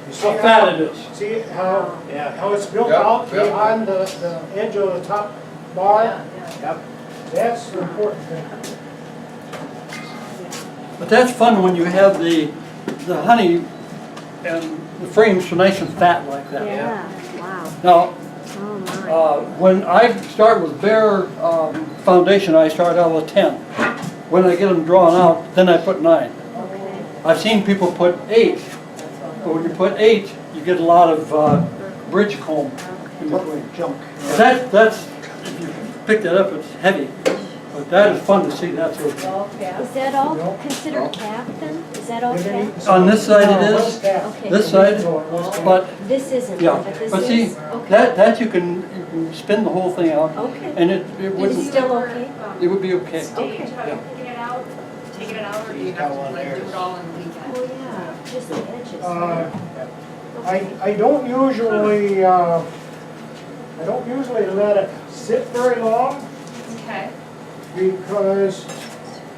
You see How fat it is. See how, Yeah. how it's built Yep, out yep. behind the edge of the top bar? Yep. That's the important thing. But that's fun when you have the honey and the frame's so nice and fat like that. Yeah, wow. Now, Oh my. when I start with bare foundation, I start out with 10. When I get them drawn out, then I put 9. Okay. I've seen people put 8, but when you put 8, you get a lot of bridge comb in between. Junk. That's, if you pick that up, it's heavy. But that is fun to see, that's what. Is that all considered capped then? Is that all capped? On this side it No, is, it's capped. Okay. this side, but, This isn't, yeah. but this But see, is? Okay. that you can spin the whole thing out, Okay. and it It's wouldn't, still okay? it would be okay. Okay. Taking it out, or do you have to like do it all in the weekend? Oh, yeah, just the edges. I don't usually, let it sit very long Okay. because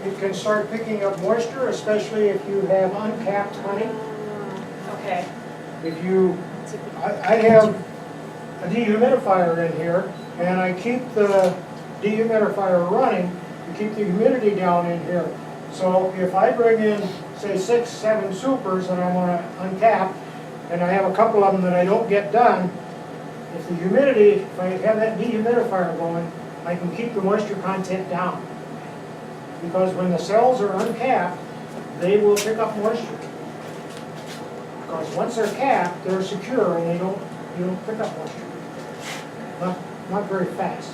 it can start picking up moisture, especially if you have uncapped honey. Okay. If you, I have a dehumidifier in here, and I keep the dehumidifier running to keep the humidity down in here. So if I bring in, say, 6, 7 supers and I want to uncap, and I have a couple of them that I don't get done, if the humidity, if I have that dehumidifier going, I can keep the moisture content down. Because when the cells are uncapped, they will pick up moisture. Because once they're capped, they're secure and you don't pick up moisture. Not very fast.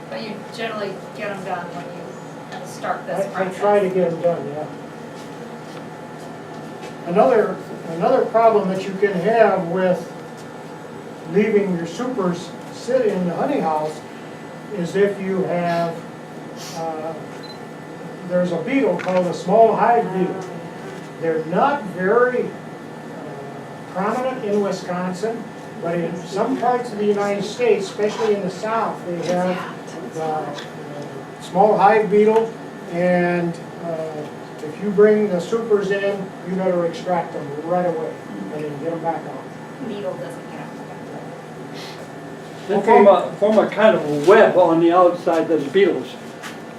But you generally get them done when you kind of start this I process. try to get them done, yeah. Another problem that you can have with leaving your supers sit in the honey house is if you have, there's a beetle called a small hive beetle. They're not very prominent in Wisconsin, but in some parts of the United States, especially in the South, they have the small hive beetle, and if you bring the supers in, you better extract them right away and then get them back out. Needle doesn't count. They Okay. form a kind of a web on the outside that is beetles.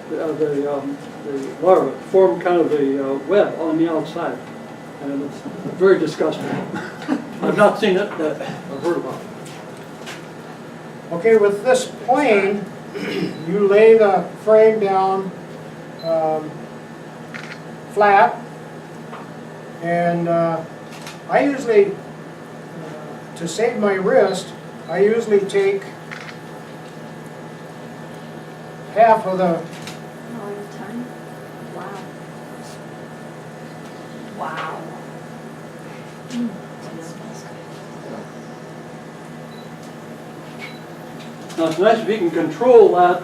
The larvae form kind of a web on the outside, and it's very disgusting. I've not seen it, but I've heard about it. Okay, with this plane, you lay the frame down flat, and I usually, to save my wrist, I usually take half of the, All the time? Wow. Wow. Now, it's nice if you can control that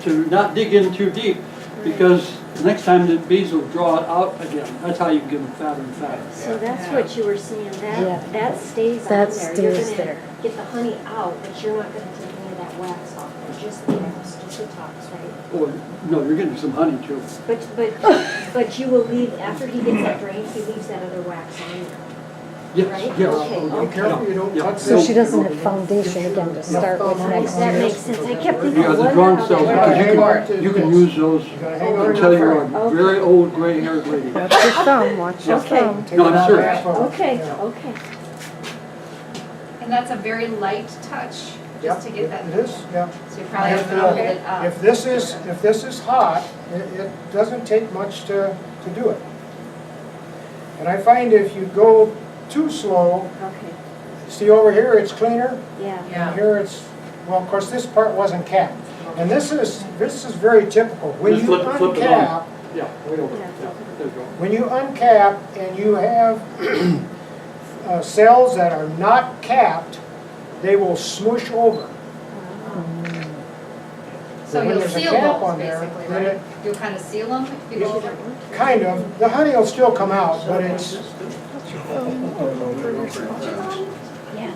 to not dig in too deep, because next time the bees will draw it out again. That's how you can get them fatter and fatter. So that's what you were saying, Yeah. that stays on That there. stays You're there. gonna get the honey out, but you're not gonna take any of that wax off, there. Just the wax, just the tops, right? Oh, no, you're getting some honey too. But you will leave, after he gets that drained, he leaves that other wax on there. Yes, Right? yes. Okay. be careful you don't Yeah. touch So this. she doesn't have foundation again to start with Oh, next that year. makes sense, I kept thinking, Yeah, the what drawn how cells, that because works. you can use those You gotta hang on until your you're frame. a very old gray-haired lady. Watch your thumb, watch your Okay. thumb. Take No, it I'm out serious. that far. Okay, Yeah. okay. And that's a very light touch, Yep, just to get that. it is, yeah. So you probably have to hold it up. If this is hot, it doesn't take much to do it. And I find if you go too slow, Okay, see over here it's cleaner, yeah. and here it's, well, of course, this part wasn't capped. And this is very typical. When Just you flip it on. uncap, Yeah, way over. Yeah. Yeah, there you go. when you uncap and you have cells that are not capped, they will smoosh over. So when you'll there's a seal cap those on there, basically, then right? You'll kind of seal them if you go over. Kind of. The honey will still come out, but it's, Yeah.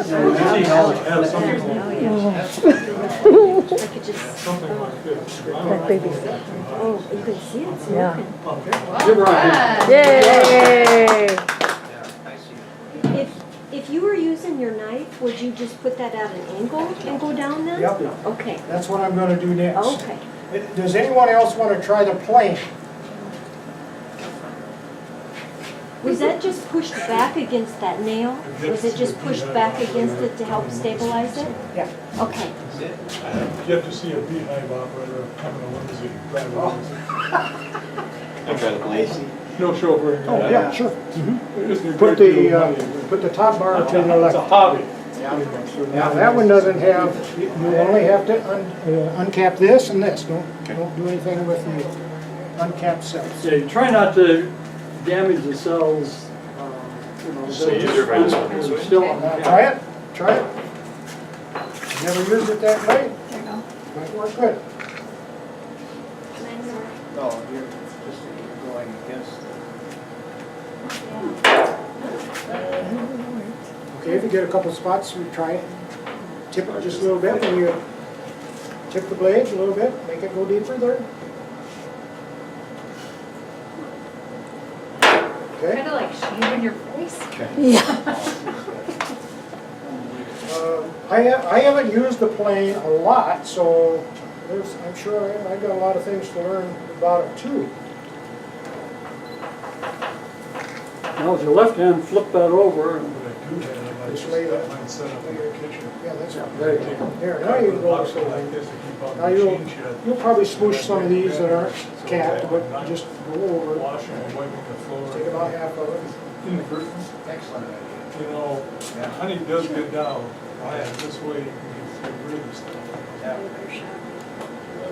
See how it has something Oh, like yeah. I could just, something like this. That baby. oh, you can see it's Yeah. moving. Well You're right. done. Yay! you just put that at an angle and go down then? Yep, Okay, that's what I'm gonna do next. okay. Does anyone else wanna try the plane? Was that just pushed back against that nail? Was it just pushed back against it to help stabilize it? Yeah. Okay. You have to see a beehive operator coming to limousine, drive a limousine. I'll try the blaze. No chauffeur. Oh, yeah, sure. It isn't a Put great deal of the, money, but put the top bar to the it's a left. hobby. Now, that one doesn't have, you only have to uncap this and this. Don't do anything with the uncapped cells. Yeah, you try not to damage the cells, you know, So that use your are fingers. still Now, on. try it, try it. Never used it that way? There you go. Might work good. No, you're just going against. Okay, if you get a couple spots, we try it. Tip it just a little bit when you tip the blades a little bit, make it go deeper there. Okay, Kind of like shaving your face. Yeah. I haven't used the plane a lot, so I'm sure I got a lot of things to learn about it too. Now with your left hand, flip that over and What I do have, I Just just lay got that- mine set up in the kitchen. Yeah, that's there you Take go. a- There, now you can go box this way. like this to keep out Now the you'll, machine shed. you'll probably smoosh some of these that aren't capped, but just go over it. Washing and wiping the floor. Take about half of it. Inadvertent. Excellent idea. You know, honey does get down. This way you can get through really stuff. Yeah. That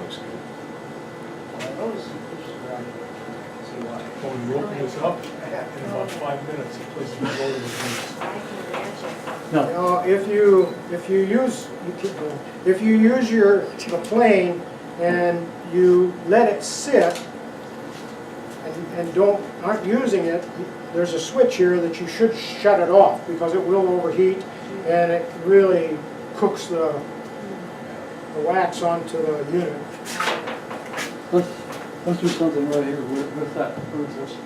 looks good. See why. When you open this up, in about 5 minutes, the place is loaded with I can imagine. now, Now, if you use, if you use the plane and you let it sit and aren't using it, there's a switch here that you should shut it off because it will overheat and it really cooks the wax onto the unit. let's do something right here with that. What is this?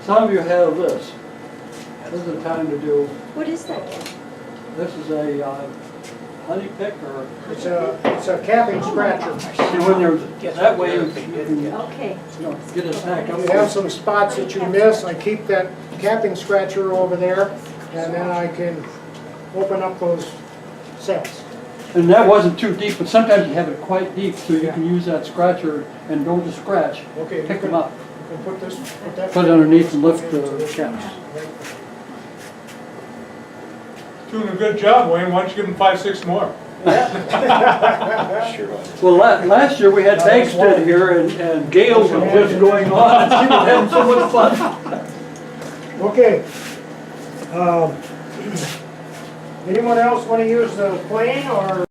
Some of you have this. This is the time to do, What is that? this is a honey pick or, It's a capping scratcher. see when you're, that way you can, Okay. you know, get a snack up. If you have some spots that you miss, I keep that capping scratcher over there and then I can open up those cells. And that wasn't too deep, but sometimes you have it quite deep, so you can use that scratcher and don't just scratch, Okay, pick them up. You can put that. Put it underneath and lift the caps. Doing a good job, Wayne. Why don't you give them 5, 6 more? Sure. Well, last year we had Bankston here and Gales was just going on and she was having so much fun. Okay. Anyone else want to use the plane or?